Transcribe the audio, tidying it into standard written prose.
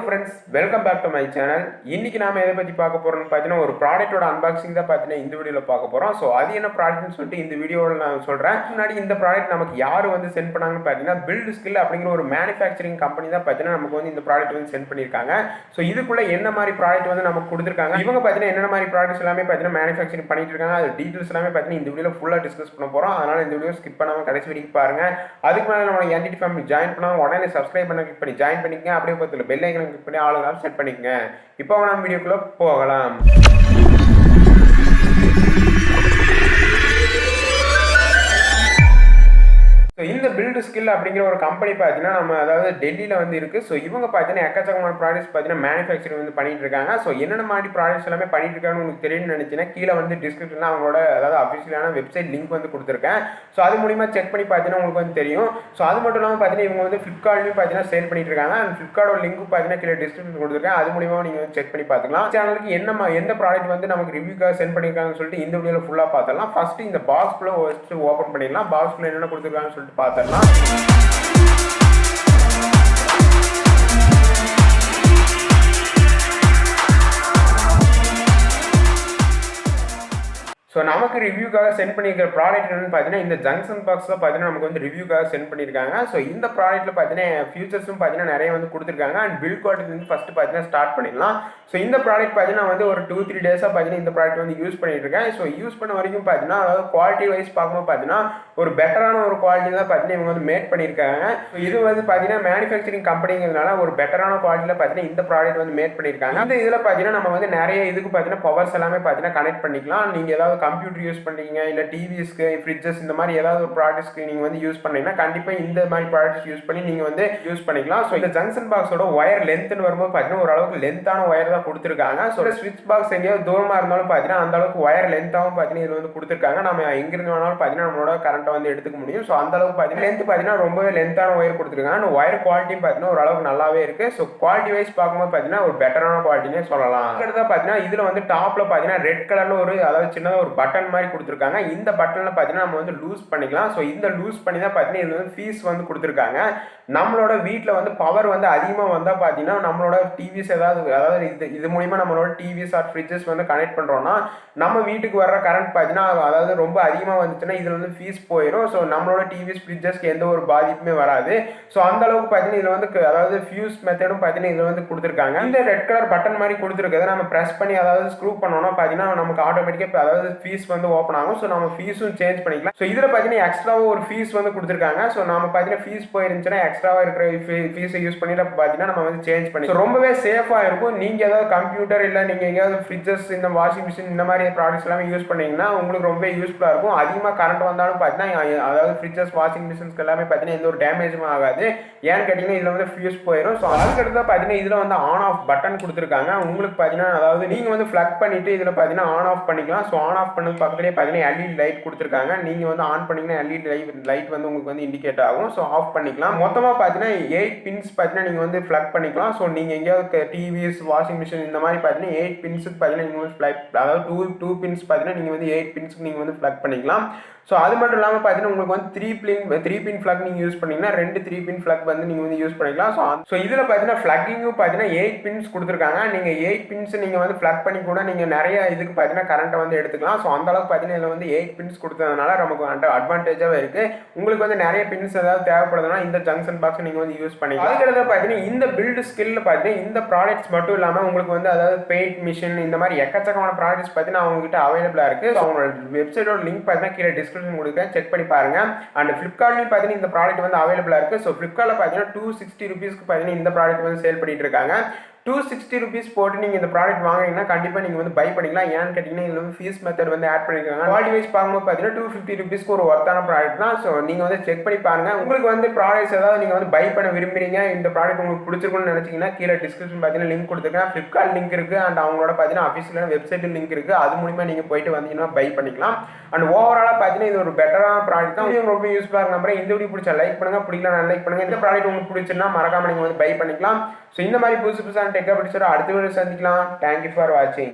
Friends, welcome back to my channel. இன்னைக்கு நாம எதை பத்தி பார்க்க போறோம்னு பார்த்தீங்கன்னா ஒரு ப்ராடக்ட்டோட அன்பாக்சிங் தான் பார்த்தீங்கன்னா இந்த வீடியோல பார்க்க போறோம். ஸோ அது என்ன ப்ராடக்ட்னு சொல்லிட்டு இந்த வீடியோவில் நான் சொல்றேன். முன்னாடி இந்த ப்ராடக்ட் நமக்கு யார் வந்து சென்ட் பண்ணாங்கன்னு பார்த்தீங்கன்னா buildskill அப்படிங்கிற ஒரு மேனுஃபேக்சரிங் கம்பெனி தான் பார்த்தீங்கன்னா நமக்கு வந்து இந்த ப்ராடக்ட் வந்து சென்ட் பண்ணியிருக்காங்க. ஸோ இதுக்குள்ள என்ன மாதிரி ப்ராடக்ட் வந்து நமக்கு கொடுத்துருக்காங்க, இவங்க பார்த்தீங்கன்னா என்னென்ன மாதிரி ப்ராடக்ட்ஸ் எல்லாமே பார்த்தீங்கன்னா மேனுஃபேக்சரிங் பண்ணிட்டு இருக்காங்க, அது டீடைல்ஸ் எல்லாமே பார்த்தீங்கன்னா இந்த வீடியோல ஃபுல்லாக டிஸ்கஸ் பண்ண போறோம். அதனால இந்த வீடியோ ஸ்கிப் பண்ணாம கடைசி வரைக்கும் பாருங்க. அதுக்கு மேலே நம்ம என்டிடி ஃபேமிலி ஜாயின் பண்ணாம உடனே சப்ஸ்கிரைப் பண்ண கிளிக் பண்ணி ஜாயின் பண்ணிக்கங்க. அப்படியே பக்கத்தில் பெல் ஐக்கனை கிளிக் பண்ணி ஆல் செட் பண்ணிக்கங்க. இப்போ நம்ம வீடியோக்குள்ள போகலாம். இந்த buildskill அப்படிங்கிற ஒரு கம்பெனி பார்த்தீங்கன்னா நம்ம அதாவது டெல்லியில் வந்து இருக்கு. ஸோ இவங்க பார்த்தீங்கன்னா எக்கச்சக்கமான ப்ராடக்ட்ஸ் பார்த்தீங்கன்னா மேனுஃபேக்சரிங் வந்து பண்ணிட்டு இருக்காங்க. ஸோ என்னென்ன மாதிரி ப்ராடக்ட்ஸ் எல்லாமே பண்ணிட்டு இருக்காங்கன்னு உங்களுக்கு தெரியும்னு நினைச்சீங்கன்னா கீழே வந்து டிஸ்கிரிப்ஷனில் அவங்களோட அதாவது அஃபிஷியலான வெப்சைட் லிங்க் வந்து கொடுத்துருக்கேன். ஸோ அது மூலியமா செக் பண்ணி பார்த்தீங்கன்னா உங்களுக்கு வந்து தெரியும். ஸோ அது மட்டும் இல்லாமல் பார்த்தீங்கன்னா இவங்க வந்து ஃப்ளிப்கார்ட்லையும் பார்த்தீங்கன்னா சேல் பண்ணிட்டு இருக்காங்க. அண்ட் ஃப்ளிப்கார்ட்டோட லிங்க் பார்த்தீங்கன்னா கீழே டிஸ்கிரிப்ஷன் கொடுத்துருக்கேன். அது மூலியமா நீங்கள் வந்து செக் பண்ணி பார்த்துக்கலாம். சேனலுக்கு எந்த ப்ராடக்ட் வந்து நமக்கு ரிவ்யூக்காக சென்ட் பண்ணியிருக்காங்கன்னு சொல்லிட்டு இந்த வீடியோவில் ஃபுல்லாக பார்த்துடலாம். ஃபர்ஸ்ட் இந்த பாக்ஸ்குள்ளே வச்சு ஓப்பன் பண்ணிடலாம். பாக்ஸ்குள்ளே என்னென்ன கொடுத்துருக்காங்கன்னு சொல்லிட்டு பார்த்துடலாம். ஸோ நமக்கு ரிவ்யூக்காக சென்ட் பண்ணியிருக்கிற ப்ராடக்ட் என்னன்னு பார்த்தீங்கன்னா இந்த ஜங்ஷன் பாக்ஸில் பார்த்தீங்கன்னா நமக்கு வந்து ரிவ்யூக்காக சென்ட் பண்ணியிருக்காங்க. ஸோ இந்த ப்ராடக்ட்டில் பார்த்தீங்கன்னா ஃபியூச்சர்ஸும் பார்த்தீங்கன்னா நிறைய வந்து கொடுத்துருக்காங்க. அண்ட் பில் குவாலிட்டி வந்து ஃபஸ்ட்டு பார்த்தீங்கன்னா ஸ்டார்ட் பண்ணிடலாம். ஸோ இந்த ப்ராடக்ட் பார்த்தீங்கன்னா வந்து ஒரு 2-3 டேஸாக பார்த்தீங்கன்னா இந்த ப்ராடக்ட் வந்து யூஸ் பண்ணிட்டு இருக்கேன். ஸோ யூஸ் பண்ண வரைக்கும் பார்த்தீங்கன்னா அதாவது குவாலிட்டி வைஸ் பார்க்கும்போது பார்த்தீங்கன்னா ஒரு பெட்டரான ஒரு குவாலிட்டி தான் பார்த்தீங்கன்னா இவங்க வந்து மேட் பண்ணியிருக்காங்க. ஸோ இது வந்து பார்த்தீங்கன்னா மேனுஃபேக்சரிங் கம்பெனிங்கிறதுனால ஒரு பெட்டரான குவாலிட்டியில் பார்த்தீங்கன்னா இந்த ப்ராடக்ட் வந்து மேட் பண்ணியிருக்காங்க. இந்த இதில் பார்த்தீங்கன்னா நம்ம வந்து நிறைய இதுக்கு பார்த்தீங்கன்னா பவர்ஸ் எல்லாமே பார்த்தீங்கன்னா கனெக்ட் பண்ணிக்கலாம். நீங்கள் ஏதாவது கம்ப்யூட்டர் யூஸ் பண்ணுறீங்க, இல்லை டிவிஸ்க்கு, ஃப்ரிட்ஜஸ் இந்த மாதிரி ஏதாவது ஒரு ப்ராடக்ட்ஸ்க்கு நீங்கள் வந்து யூஸ் பண்ணீங்கன்னா கண்டிப்பாக இந்த மாதிரி ப்ராடக்ட்ஸ் யூஸ் பண்ணி நீங்கள் வந்து யூஸ் பண்ணிக்கலாம். ஸோ இந்த ஜங்ஷன் பாக்ஸோட ஒயர் லென்த்னு வரும்போது பார்த்தீங்கன்னா ஓரளவுக்கு லென்த்தான ஒயர் தான் கொடுத்துருக்காங்க. ஸோ ஸ்விட்ச் பாக்ஸ் எங்கேயாவது தூரமாக இருந்தாலும் பார்த்தீங்கன்னா அந்த அளவுக்கு ஒயர் லென்த்தாகவும் பார்த்தீங்கன்னா இது வந்து கொடுத்துருக்காங்க. நம்ம எங்கிருந்து வேணாலும் பார்த்தீங்கன்னா நம்மளோட கரண்ட்டை வந்து எடுத்துக்க முடியும். ஸோ அந்த அளவுக்கு பார்த்தீங்கன்னா லென்த் பார்த்தீங்கன்னா ரொம்பவே லென்த்தான ஒயர் கொடுத்துருக்காங்க. அந்த ஒயர் குவாலிட்டியும் பார்த்தீங்கன்னா ஓரளவுக்கு நல்லாவே இருக்கு. ஸோ குவாலிட்டி வைஸ் பார்க்கும்போது பார்த்தீங்கன்னா ஒரு பெட்டரான குவாலிட்டினே சொல்லலாம். அடுத்தது பார்த்தீங்கன்னா இதில் வந்து டாப்ல பார்த்தீங்கன்னா ரெட் கலர்ல ஒரு அதாவது சின்னதாக ஒரு பட்டன் மாதிரி கொடுத்துருக்காங்க. இந்த பட்டன்ல பார்த்தீங்கன்னா நம்ம வந்து லூஸ் பண்ணிக்கலாம். ஸோ இந்த லூஸ் பண்ணி தான் பார்த்தீங்கன்னா இது வந்து ஃபீஸ் வந்து கொடுத்துருக்காங்க. நம்மளோட வீட்டில் வந்து பவர் வந்து அதிகமாக வந்தால் பார்த்தீங்கன்னா நம்மளோட டிவிஸ் அதாவது இது மூலிமா நம்மளோட டிவிஸ் ஆர் ஃப்ரிட்ஜஸ் வந்து கனெக்ட் பண்ணுறோம்னா நம்ம வீட்டுக்கு வர்ற கரண்ட் பார்த்தீங்கன்னா அதாவது ரொம்ப அதிகமாக வந்துச்சுன்னா இதில் வந்து ஃபீஸ் போயிடும். ஸோ நம்மளோட டிவிஸ் ஃப்ரிட்ஜஸ்க்கு எந்த ஒரு பாதிப்புமே வராது. ஸோ அந்த அளவுக்கு பார்த்தீங்கன்னா இதில் வந்து அதாவது ஃபியூஸ் மெத்தடும் பார்த்தீங்கன்னா இதில் வந்து கொடுத்துருக்காங்க. இந்த ரெட் கலர் பட்டன் மாதிரி கொடுத்துருக்கதை நம்ம ப்ரெஸ் பண்ணி அதாவது ஸ்க்ரூ பண்ணோம்னா பார்த்தீங்கன்னா நமக்கு ஆட்டோமேட்டிக்காக அதாவது ஃபீஸ் வந்து ஓப்பன் ஆகும். ஸோ நம்ம ஃபீஸும் சேஞ்ச் பண்ணிக்கலாம். ஸோ இதில் பார்த்தீங்கன்னா எக்ஸ்ட்ராவாக ஒரு ஃபீஸ் வந்து கொடுத்துருக்காங்க. ஸோ நம்ம பார்த்தீங்கன்னா ஃபீஸ் போயிருந்துச்சுன்னா எக்ஸ்ட்ராவாக இருக்கிற ஃபீஸை யூஸ் பண்ணிட்டு பார்த்தீங்கன்னா நம்ம வந்து சேஞ்ச் பண்ணி ரொம்பவே சேஃபாக இருக்கும். நீங்கள் ஏதாவது கம்ப்யூட்டர் இல்லை நீங்கள் எங்கேயாவது ஃப்ரிட்ஜஸ் இந்த வாஷிங் மிஷின் இந்த மாதிரி ப்ராடக்ட்ஸ் எல்லாமே யூஸ் பண்ணீங்கன்னா உங்களுக்கு ரொம்ப யூஸ்ஃபுல்லாக இருக்கும். அதிகமாக கரண்ட் வந்தாலும் பார்த்தீங்கன்னா அதாவது ஃப்ரிட்ஜஸ் வாஷிங் மிஷின்ஸ்க்கு எல்லாமே பார்த்தீங்கன்னா எந்த ஒரு டேமேஜும் ஆகாது. ஏன்னு கேட்டிங்கன்னா இதில் வந்து ஃபியூஸ் போயிடும். ஸோ அதுக்கடுத்து பார்த்தீங்கன்னா இதில் வந்து ஆன் ஆஃப் பட்டன் கொடுத்துருக்காங்க. உங்களுக்கு பார்த்தீங்கன்னா அதாவது நீங்கள் வந்து ஃப்ளக் பண்ணிட்டு இதில் பார்த்தீங்கன்னா ஆன் ஆஃப் பண்ணிக்கலாம். ஸோ ஆன் ஆஃப் பண்ணது பக்கத்துலேயே பார்த்தீங்கன்னா எல்இடி லைட் கொடுத்துருக்காங்க. நீங்கள் வந்து ஆன் பண்ணிங்கன்னா எல்இடி லைட் வந்து உங்களுக்கு வந்து இண்டிகேட் ஆகும். ஸோ ஆஃப் பண்ணிக்கலாம். மொத்தமாக பார்த்தீங்கன்னா 8 பின்ஸ் பார்த்தீங்கன்னா நீங்கள் வந்து ஃப்ளக் பண்ணிக்கலாம். ஸோ நீங்கள் எங்கேயாவது டிவிஸ் வாஷிங் மிஷின் இந்த மாதிரி பார்த்தீங்கன்னா 8 பின்ஸுக்கு பார்த்தீங்கன்னா நீங்கள் வந்து அதாவது 2 பின்ஸ் பார்த்தீங்கன்னா நீங்கள் வந்து 8 பின்ஸ்க்கு நீங்கள் வந்து ஃப்ளக் பண்ணிக்கலாம். ஸோ அது மட்டும் இல்லாமல் பார்த்தீங்கன்னா உங்களுக்கு வந்து 3 பின் ஃப்ளக் நீங்கள் யூஸ் பண்ணிங்கன்னா 2 3 பின் ஃப்ளக் வந்து நீங்கள் வந்து யூஸ் பண்ணிக்கலாம். ஸோ இதில் பார்த்தீங்கன்னா ஃப்ளக்கிங்கும் பார்த்தீங்கன்னா 8 பின்ஸ் கொடுத்துருக்காங்க. நீங்கள் 8 பின்ஸ் நீங்கள் வந்து ஃப்ளக் பண்ணி கூட நீங்கள் நிறைய இதுக்கு பார்த்தீங்கன்னா கரண்ட்டை வந்து எடுத்துக்கலாம். ஸோ அந்த அளவுக்கு பார்த்தீங்கன்னா இதில் வந்து 8 பின்ஸ் கொடுத்ததுனால நமக்கு அட்வான்டேஜாகவே இருக்குது. உங்களுக்கு வந்து நிறைய பின்ஸ் ஏதாவது தேவைப்படுதுன்னா இந்த ஜங்ஷன் பாக்ஸ் நீங்கள் வந்து யூஸ் பண்ணிக்கலாம். அதுக்கடுத்து பார்த்தீங்கன்னா இந்த buildskill பார்த்தீங்கன்னா இந்த ப்ராடக்ட்ஸ் மட்டும் இல்லாமல் உங்களுக்கு வந்து அதாவது பெயிண்ட் மிஷின் இந்த மாதிரி எக்கச்சக்கமான ப்ராடக்ட்ஸ் பார்த்தீங்கன்னா அவங்ககிட்ட அவைலபிளாக இருக்குது. ஸோ அவங்களோட வெப்சைட்டோட லிங்க் பார்த்தீங்கன்னா கீழே டிஸ்கிரிப்ஷன் கொடுக்குறேன், செக் பண்ணி பாருங்க. அண்ட் ஃப்ளிப்கார்ட்லையும் பார்த்தீங்கன்னா இந்த ப்ராடக்ட் வந்து அவைலபிளாக இருக்குது. ஸோ ஃப்ளிப்கார்ட்டில் பார்த்தீங்கன்னா 260 rupeesக்கு பார்த்தீங்கன்னா இந்த ப்ராடக்ட் வந்து சேல் பண்ணிட்டு இருக்காங்க. 260 rupees போட்டு நீங்கள் இந்த ப்ராடக்ட் வாங்கினீங்கன்னா கண்டிப்பாக நீங்கள் வந்து பை பண்ணிக்கலாம். ஏன்னு கேட்டிங்கன்னா இதில் வந்து ஃபீஸ் மெத்தட் வந்து ஆட் பண்ணியிருக்காங்க. குவாலிட்டி வைஸ் பார்க்கும்போது பார்த்தீங்கன்னா 250 rupeesக்கு ஒரு ஒர்த்தான ப்ராடக்ட் தான். ஸோ நீங்கள் வந்து செக் பண்ணி பாருங்கள். உங்களுக்கு வந்து ப்ராடக்ட்ஸ் ஏதாவது நீங்கள் வந்து பை பண்ண விரும்புறீங்க, இந்த ப்ராடக்ட் உங்களுக்கு பிடிச்சிருக்குன்னு நினச்சிங்கன்னா கீழே டிஸ்கிரிப்ஷன் பார்த்தீங்கன்னா லிங்க் கொடுத்துருக்கேன். ஃப்ளிப்கார்ட் லிங்க் இருக்குது. அண்ட் அவங்களோட பார்த்தீங்கன்னா அஃபிஷியலான வெப்சைட் லிங்க் இருக்குது. அது மூலிமா நீங்கள் போயிட்டு வந்தீங்கன்னா பை பண்ணிக்கலாம். அண்ட் ஓவராலாக பார்த்தீங்கன்னா இது ஒரு பெட்டரான ப்ராடக்ட் தான். இது ரொம்ப யூஸ்ஃபுல்லாக நம்புறேன். இந்த வீடியோ பிடிச்சா லைக் பண்ணுங்கள், பிடிக்கல நான் லைக் பண்ணுங்கள். இந்த ப்ராடக்ட் உங்களுக்கு பிடிச்சிருந்தா மறக்காம நீங்கள் வந்து பை பண்ணிக்கலாம். ஸோ இந்த மாதிரி புதுசான டெக்கை பிடிச்சா அடுத்த வீடியோ சந்திக்கலாம். தேங்க்யூ ஃபார் வாட்சிங்.